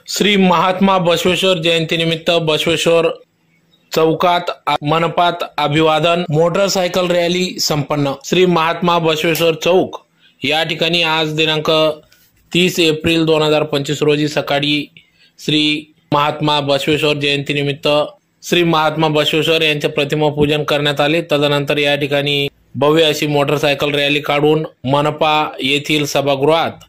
श्री महात्मा बसवेश्वर जयंतीनिमित्त बसवेश्वर चौकात मनपात अभिवादन मोटरसायकल रॅली संपन्न। श्री महात्मा बसवेश्वर चौक या ठिकाणी आज दिनांक 30 एप्रिल 2025 रोजी सकाळी श्री महात्मा बसवेश्वर जयंतीनिमित्त श्री महात्मा बसवेश्वर यांचे प्रतिमा पूजन करण्यात आले। तदनंतर या ठिकाणी भव्य अशी मोटरसायकल रॅली काढून मनपा येथील सभागृहात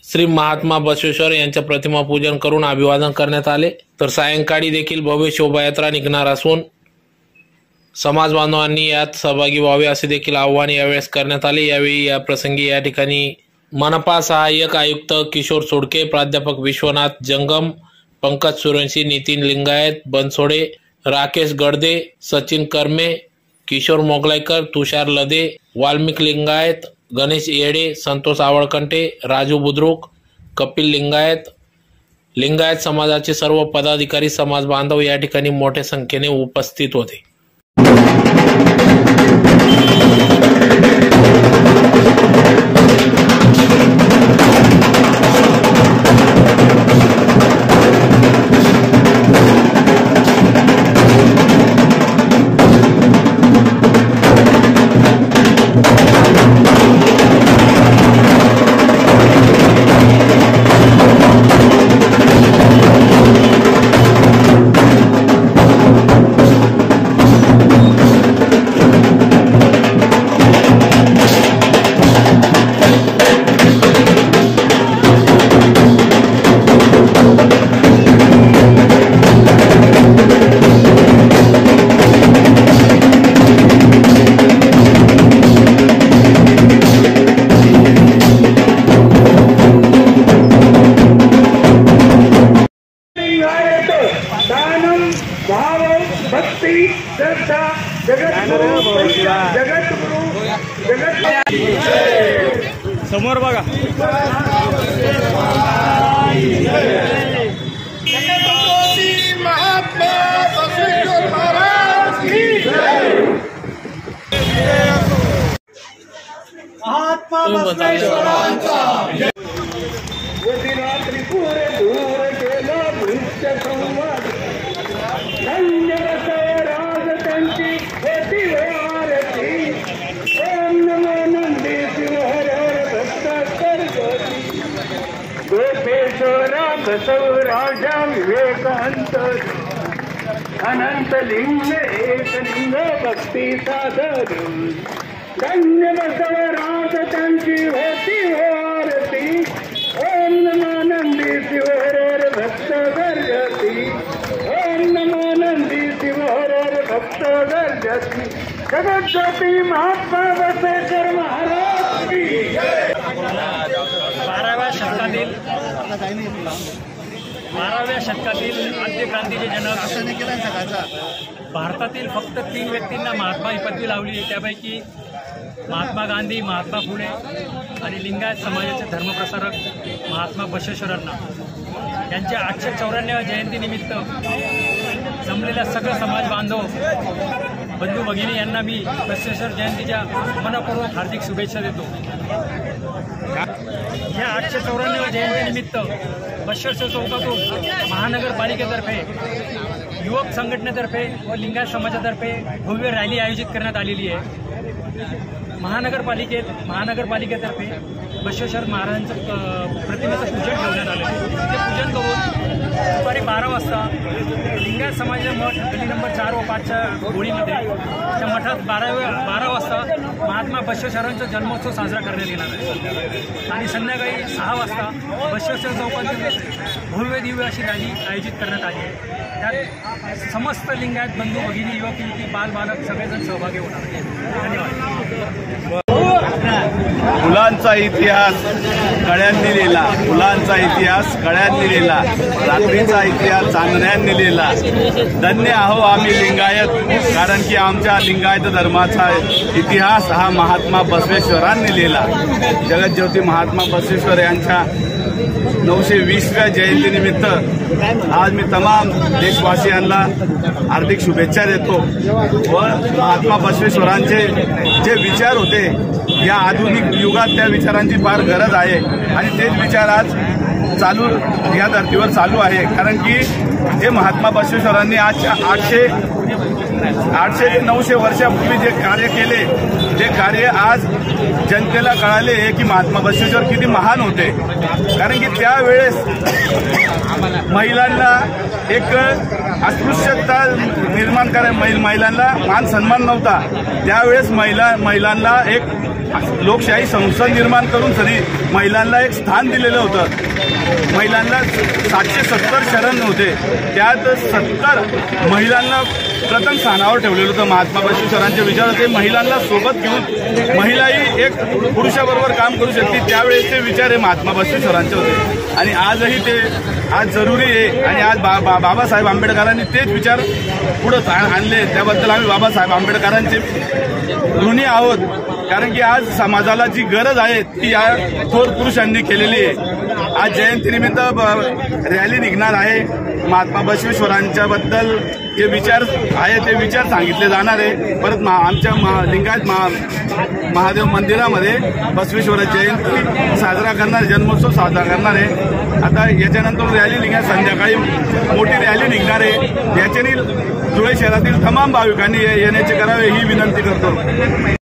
श्री महात्मा बसवेश्वर यांचे प्रतिमा पूजन करून अभिवादन करण्यात आले। तर सायंकाळी देखील भव्य शोभायात्रा निघणार असून समाज बांधवांनी यात सहभागी व्हावे असे देखील आवाहन यावेळेस करण्यात आले। यावेळी या प्रसंगी या ठिकाणी मनपा सहाय्यक आयुक्त किशोर सोडके, प्राध्यापक विश्वनाथ जंगम, पंकज सूर्यवंशी, नितीन लिंगायत बनसोडे, राकेश गडदे, सचिन कर्मे, किशोर मोगलाईकर, तुषार लदे, वाल्मिक लिंगायत, गणेश येडे, संतोष आवळकंटे, राजू बुद्रुक, कपिल लिंगायत समाजाचे सर्व पदाधिकारी, समाज बांधव या ठिकाणी मोठ्या संख्येने उपस्थित होते। समोर बघा महात्मा बसवेश्वर महाराज की जय। महात्मा बसवेश्वरांचा जय। त्रिपुर दूर गेला भूष्य संवाद, धन्य बसवराज त्यांची होती आरती। ओम नमो नंदी शिवहर भक्त करगती, गोपेश्वरा बसवराजा विवेकांत, अनंत लिंग एक लिंग भक्ती साधन। धन्य बसवराज त्यांची होती आरती। ओम नमो नंदी शिवहर भक्त गर्जती, ओम नमो नंदी शिवहर भक्त गर्जती। जगज्योती महात्मा बसवेश्वर महाराज की जय। 12व्या शतकातील आद्यक्रांतीचे जनक, भारतातील फक्त 3 व्यक्तींना महात्मा ही पदवी लावली। त्यापैकी महात्मा गांधी, महात्मा फुले आणि लिंगायत समाजाचे धर्मप्रसारक महात्मा बसवेश्वरांना यांच्या 894व्या जयंतीनिमित्त जमलेल्या सगळे समाज बांधव, बंधू भगिनी यांना मी बसवेश्वर जयंतीच्या मनपूर्वक हार्दिक शुभेच्छा देतो। या 894व्या जयंतीनिमित्त बसवेश्वर चौकातून महानगरपालिकेतर्फे, युवक संघटनेतर्फे व लिंगायत समाजातर्फे भव्य रॅली आयोजित करण्यात आलेली आहे। महानगरपालिकेतर्फे बसवेश्वर महाराजांचं प्रतिमेचं पूजन ठेवण्यात आलं आहे। ते पूजन करून दुपारी 12 वाजता लिंगायत समाजाच्या मठ गली नंबर 4 व 5च्या गोळीमध्ये त्या मठात 12 वाजता महात्मा बसवेश्वरांचा जन्मोत्सव साजरा करण्यात येणार आहे। आणि संध्याकाळी 6 वाजता बसवेश्वर चौकात भव्य दिव्य अशी रॅली आयोजित करण्यात आली आहे। त्यात समस्त लिंगायत बंधू भगिनी, युवक युवती, बालबालक सगळेजण सहभागी होणार आहेत। धन्यवाद। मुलांचा इतिहास कळ्यांनी लिहिला, मुलांचा इतिहास कळ्यांनी लिहिला, रात्रीचा इतिहास चांदण्यांनी लिहिला। धन्य आहो आम्ही लिंगायत, कारण की आमच्या लिंगायत धर्माचा इतिहास हा महात्मा बसवेश्वरांनी लिहिला। जगज्योती महात्मा बसवेश्वर यांच्या 920व्या जयंतीनिमित्त आज मी तमाम देशवासियांना हार्दिक शुभेच्छा देतो व महात्मा बसवेश्वरांचे जे विचार होते या आधुनिक युगात त्या विचारांची फार गरज आहे आणि तेच विचार आज चालू या धर्तीवर चालू आहे. कारण की हे महात्मा बसवेश्वरांनी आज 800 ते 900 वर्षापूर्वी जे कार्य केले, ते कार्य आज जनतेला कळाले की महात्मा बसवेश्वर किती महान होते. कारण की त्यावेळेस महिलांना एक अस्पृश्यता निर्माण करायला, महिलांना मान सन्मान नव्हता. त्यावेळेस महिलांना एक लोकशाही संसद निर्माण करून सरी महिलांना एक स्थान दिलेलं होतं. महिलांना 770 शरण होते, त्यात 70 महिलांना प्रथम स्थानावर ठेवलेलं होतं. महात्मा बसवेश्वरांचे विचार होते महिलांना सोबत घेऊन महिलाही एक पुरुषाबरोबर काम करू शकते. त्यावेळेसचे विचार हे महात्मा बसवेश्वरांचे होते आणि आजही ते आज जरुरी आहे. आणि आज बाबासाहेब आंबेडकरांनी तेच विचार पुढे आणले. त्याबद्दल आम्ही बाबासाहेब आंबेडकरांचे ऋणी आहोत. कारण की आज समाजाला जी गरज आहे ती या थोर पुरुषांनी केलेली आहे. आज जयंतीनिमित्त रॅली निघणार आहे. महात्मा बसवेश्वरांच्या बद्दल जे विचार आहे ते विचार सांगितले जाणार आहे. परत आमच्या लिंगायत महादेव मंदिरामध्ये बसवेश्वर जयंती साजरा करणार, जन्मोत्सव साजरा करणार आहे. आता याच्यानंतर रॅली निघणार, संध्याकाळी मोठी रॅली निघणार आहे. याच्याने धुळे शहरातील तमाम भाविकांनी येण्याचे करावे ही विनंती करतो.